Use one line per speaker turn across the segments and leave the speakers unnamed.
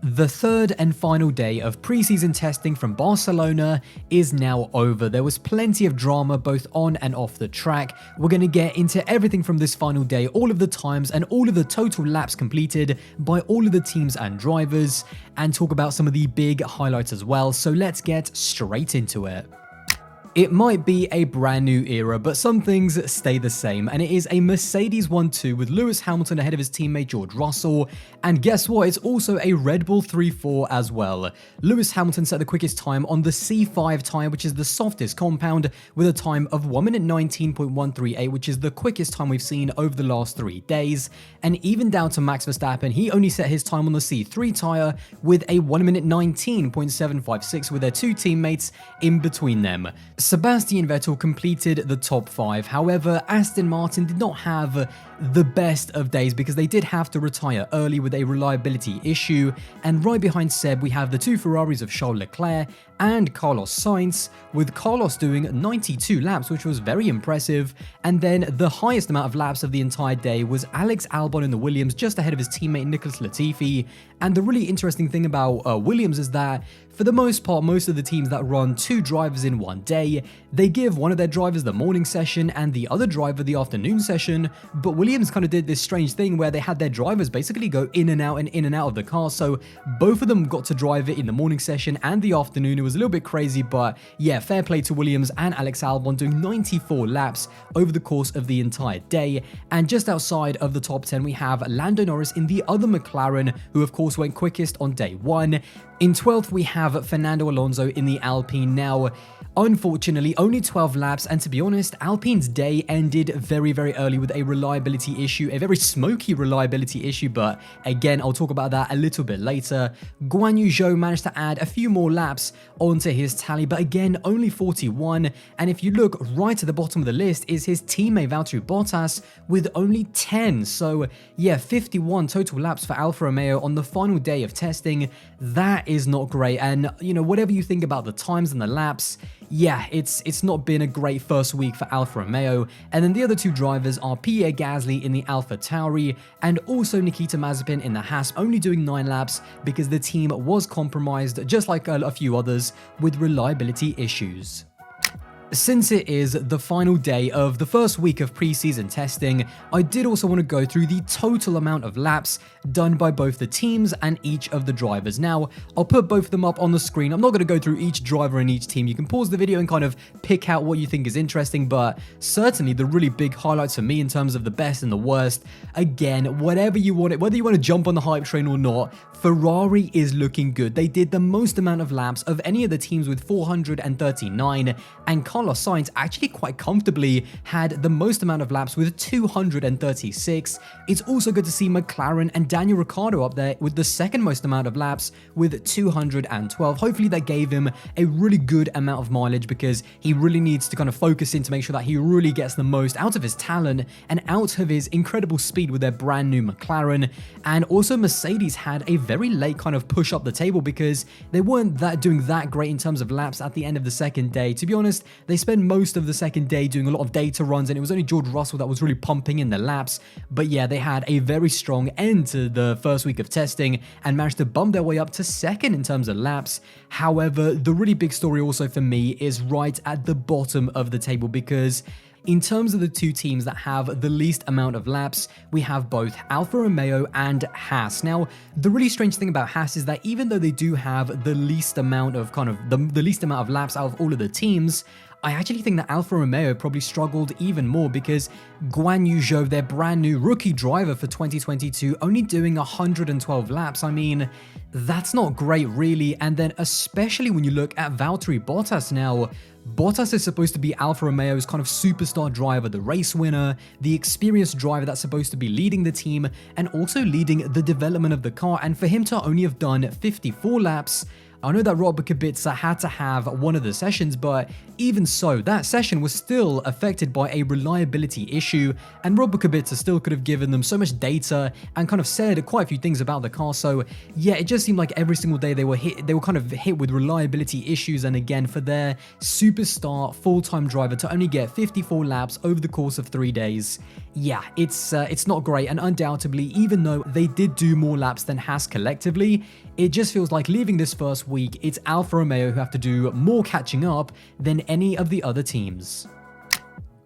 The third and final day of preseason testing from Barcelona is now over. There was plenty of drama both on and off the track. We're going to get into everything from this final day, all of the times and all of the total laps completed by all of the teams and drivers, and talk about some of the big highlights as well. So let's get straight into it. It might be a brand new era, but some things stay the same, and it is a Mercedes 1-2 with Lewis Hamilton ahead of his teammate George Russell, and guess what, it's also a Red Bull 3-4 as well. Lewis Hamilton set the quickest time on the C5 tyre, which is the softest compound, with a time of 1 minute 19.138, which is the quickest time we've seen over the last 3 days, and even down to Max Verstappen, he only set his time on the C3 tyre with a 1 minute 19.756 with their two teammates in between them. Sebastian Vettel completed the top 5, however, Aston Martin did not have the best of days because they did have to retire early with a reliability issue, and right behind Seb we have the two Ferraris of Charles Leclerc and Carlos Sainz, with Carlos doing 92 laps, which was very impressive, and then the highest amount of laps of the entire day was Alex Albon in the Williams, just ahead of his teammate Nicholas Latifi. And the really interesting thing about Williams is that for the most part, most of the teams that run 2 drivers in one day, they give one of their drivers the morning session and the other driver the afternoon session, but Williams kind of did this strange thing where they had their drivers basically go in and out of the car, so both of them got to drive it in the morning session and the afternoon. It was a little bit crazy, but yeah, fair play to Williams and Alex Albon doing 94 laps over the course of the entire day. And just outside of the top 10, we have Lando Norris in the other McLaren, who of course went quickest on day 1. In 12th, we have Fernando Alonso in the Alpine. Now, unfortunately, only 12 laps, and to be honest, Alpine's day ended very, very early with a reliability issue, a very smoky reliability issue, but again, I'll talk about that a little bit later. Guan Yu Zhou managed to add a few more laps onto his tally, but again, only 41, and if you look right at the bottom of the list is his teammate Valtteri Bottas with only 10, so yeah, 51 total laps for Alfa Romeo on the final day of testing. That is not great, and you know, whatever you think about the times and the laps, yeah, it's not been a great first week for Alfa Romeo. And then the other two drivers are Pierre Gasly in the Alpha Tauri and also Nikita Mazepin in the Haas, only doing 9 laps because the team was compromised, just like a few others, with reliability issues. Since it is the final day of the first week of preseason testing, I did also want to go through the total amount of laps done by both the teams and each of the drivers. Now, I'll put both of them up on the screen. I'm not going to go through each driver and each team. You can pause the video and kind of pick out what you think is interesting, but certainly the really big highlights for me in terms of the best and the worst. Again, whatever you want, whether you want to jump on the hype train or not, Ferrari is looking good. They did the most amount of laps of any of the teams with 439, and Carlos Sainz actually quite comfortably had the most amount of laps with 236. It's also good to see McLaren and Daniel Ricciardo up there with the second most amount of laps with 212. Hopefully that gave him a really good amount of mileage because he really needs to kind of focus in to make sure that he really gets the most out of his talent and out of his incredible speed with their brand new McLaren. And also Mercedes had a very late kind of push up the table because they weren't doing that great in terms of laps at the end of the second day. To be honest, they spent most of the second day doing a lot of data runs, and it was only George Russell that was really pumping in the laps. But yeah, they had a very strong end to the first week of testing and managed to bump their way up to second in terms of laps. However, the really big story also for me is right at the bottom of the table, because in terms of the two teams that have the least amount of laps, we have both Alfa Romeo and Haas. Now, the really strange thing about Haas is that even though they do have the least amount of the least amount of laps out of all of the teams, I actually think that Alfa Romeo probably struggled even more because Guan Yu Zhou, their brand new rookie driver for 2022, only doing 112 laps. I mean, that's not great really. And then especially when you look at Valtteri Bottas now, Bottas is supposed to be Alfa Romeo's kind of superstar driver, the race winner, the experienced driver that's supposed to be leading the team and also leading the development of the car. And for him to only have done 54 laps, I know that Robert Kubica had to have one of the sessions, but even so, that session was still affected by a reliability issue, and Robert Kubica still could have given them so much data and kind of said quite a few things about the car. So yeah, it just seemed like every single day they were kind of hit with reliability issues. And again, for their superstar full-time driver to only get 54 laps over the course of 3 days, yeah, it's not great. And undoubtedly, even though they did do more laps than Haas collectively, it just feels like leaving this first week, it's Alfa Romeo who have to do more catching up than any of the other teams.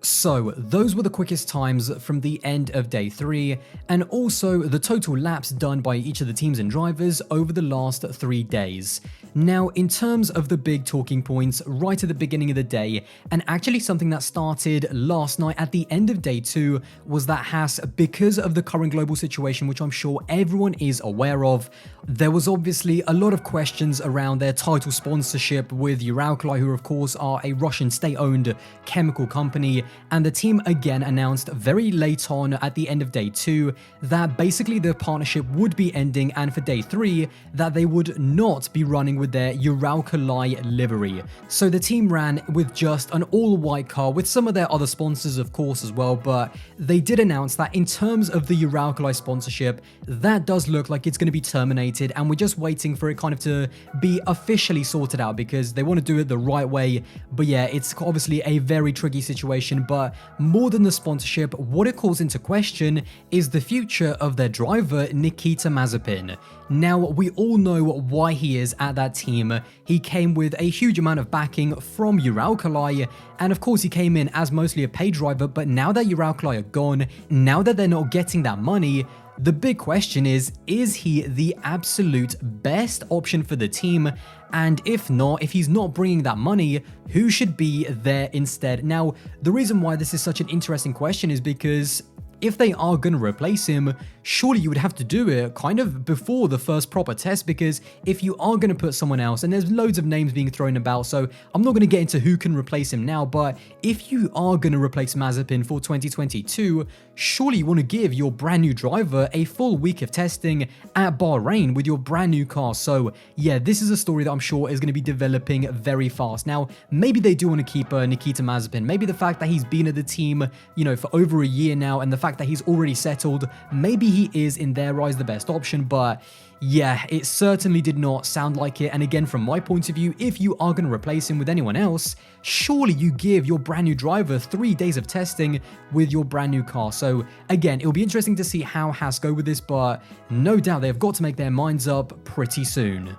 So those were the quickest times from the end of day 3, and also the total laps done by each of the teams and drivers over the last 3 days. Now, in terms of the big talking points right at the beginning of the day, and actually something that started last night at the end of day 2, was that Haas, because of the current global situation, which I'm sure everyone is aware of, there was obviously a lot of questions around their title sponsorship with U-Phoria, who of course are a Russian state-owned chemical company. And the team again announced very late on at the end of day 2 that basically the partnership would be ending, and for day 3 that they would not be running with their U-Phoria livery. So the team ran with just an all-white car with some of their other sponsors of course as well, but they did announce that in terms of the U-Phoria sponsorship, that does look like it's going to be terminated, and we're just waiting for it kind of to be officially sorted out because they want to do it the right way. But yeah, it's obviously a very tricky situation. But more than the sponsorship, what it calls into question is the future of their driver, Nikita Mazepin. Now, we all know why he is at that team. He came with a huge amount of backing from U-Phoria, and of course he came in as mostly a paid driver, but now that U-Phoria are gone, now that they're not getting that money, the big question is he the absolute best option for the team? And if not, if he's not bringing that money, who should be there instead? Now, the reason why this is such an interesting question is because if they are going to replace him, surely you would have to do it kind of before the first proper test, because if you are going to put someone else, and there's loads of names being thrown about, so I'm not going to get into who can replace him now, but if you are going to replace Mazepin for 2022, surely you want to give your brand new driver a full week of testing at Bahrain with your brand new car. So yeah, this is a story that I'm sure is going to be developing very fast. Now, maybe they do want to keep Nikita Mazepin. Maybe the fact that he's been at the team, you know, for over a year now, and the fact that he's already settled, maybe he is in their eyes the best option. But yeah, it certainly did not sound like it. And again, from my point of view, if you are going to replace him with anyone else, surely you give your brand new driver 3 days of testing with your brand new car. So again, it'll be interesting to see how Haas go with this, but no doubt they've got to make their minds up pretty soon.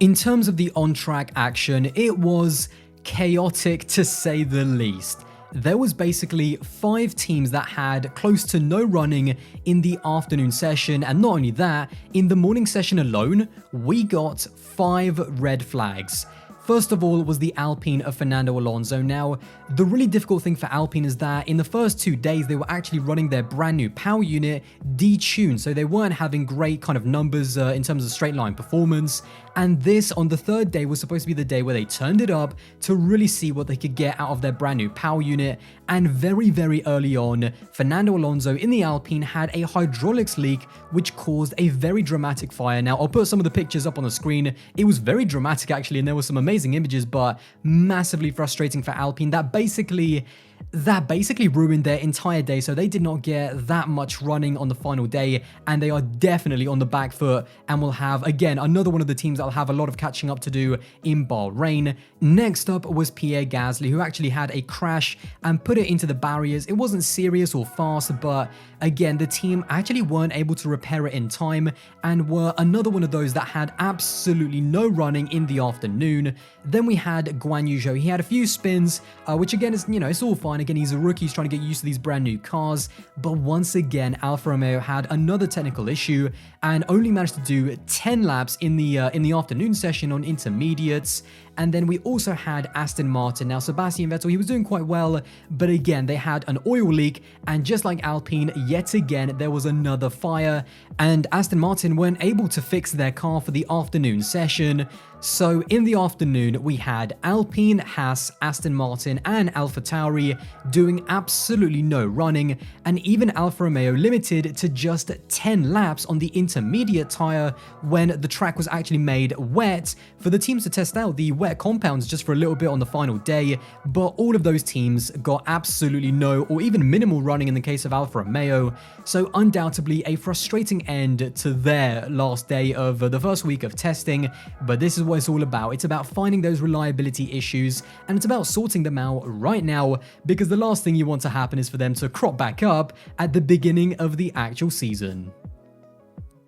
In terms of the on-track action, it was chaotic to say the least. There was basically 5 teams that had close to no running in the afternoon session, and not only that, in the morning session alone, we got 5 red flags. First of all was the Alpine of Fernando Alonso. Now, the really difficult thing for Alpine is that in the first 2 days, they were actually running their brand new power unit detuned, so they weren't having great kind of numbers in terms of straight line performance. And this, on the 3rd day, was supposed to be the day where they turned it up to really see what they could get out of their brand new power unit. And very, very early on, Fernando Alonso in the Alpine had a hydraulics leak, which caused a very dramatic fire. Now, I'll put some of the pictures up on the screen. It was very dramatic, actually, and there were some amazing images, but massively frustrating for Alpine. That basically ruined their entire day, so they did not get that much running on the final day, and they are definitely on the back foot and will have, again, another one of the teams that will have a lot of catching up to do in Bahrain. Next up was Pierre Gasly, who actually had a crash and put it into the barriers. It wasn't serious or fast, but again, the team actually weren't able to repair it in time and were another one of those that had absolutely no running in the afternoon. Then we had Guan Yu Zhou. He had a few spins, which again is, you know, it's all fine. Again, he's a rookie, he's trying to get used to these brand new cars, but once again, Alfa Romeo had another technical issue and only managed to do 10 laps in the afternoon session on intermediates. And then we also had Aston Martin. Now, Sebastian Vettel, he was doing quite well, but again, they had an oil leak, and just like Alpine, yet again, there was another fire, and Aston Martin weren't able to fix their car for the afternoon session. So in the afternoon, we had Alpine, Haas, Aston Martin and AlphaTauri doing absolutely no running, and even Alfa Romeo limited to just 10 laps on the intermediate tyre when the track was actually made wet for the teams to test out the wet compounds just for a little bit on the final day, but all of those teams got absolutely no or even minimal running in the case of Alfa Romeo, so undoubtedly a frustrating end to their last day of the first week of testing. But this is what it's all about. It's about finding those reliability issues, and it's about sorting them out right now, because the last thing you want to happen is for them to crop back up at the beginning of the actual season.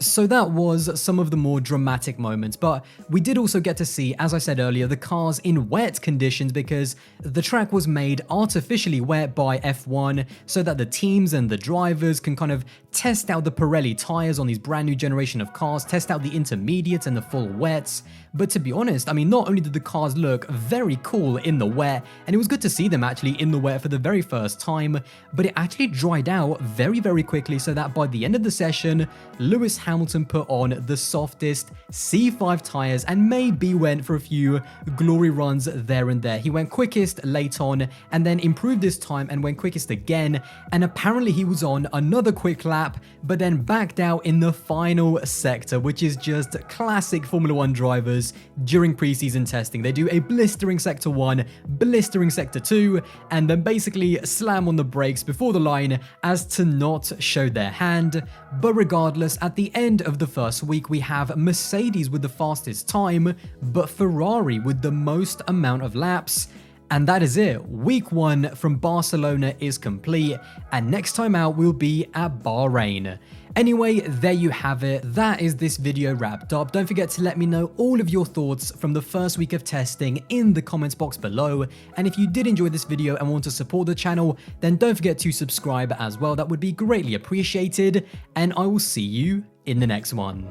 So that was some of the more dramatic moments, but we did also get to see, as I said earlier, the cars in wet conditions, because the track was made artificially wet by F1 so that the teams and the drivers can kind of test out the Pirelli tires on these brand new generation of cars, test out the intermediates and the full wets. But to be honest, I mean, not only did the cars look very cool in the wet, and it was good to see them actually in the wet for the very first time, but it actually dried out very, very quickly, so that by the end of the session, Lewis Hamilton put on the softest C5 tires and maybe went for a few glory runs there and there. He went quickest late on and then improved his time and went quickest again, and apparently he was on another quick lap but then backed out in the final sector, which is just classic Formula 1 drivers during preseason testing. They do a blistering sector 1, blistering sector 2, and then basically slam on the brakes before the line as to not show their hand. But regardless, at the end of the first week, we have Mercedes with the fastest time, but Ferrari with the most amount of laps. And that is it. Week 1 from Barcelona is complete, and next time out will be at Bahrain. Anyway, there you have it. That is this video wrapped up. Don't forget to let me know all of your thoughts from the first week of testing in the comments box below. And if you did enjoy this video and want to support the channel, then don't forget to subscribe as well. That would be greatly appreciated. And I will see you in the next one.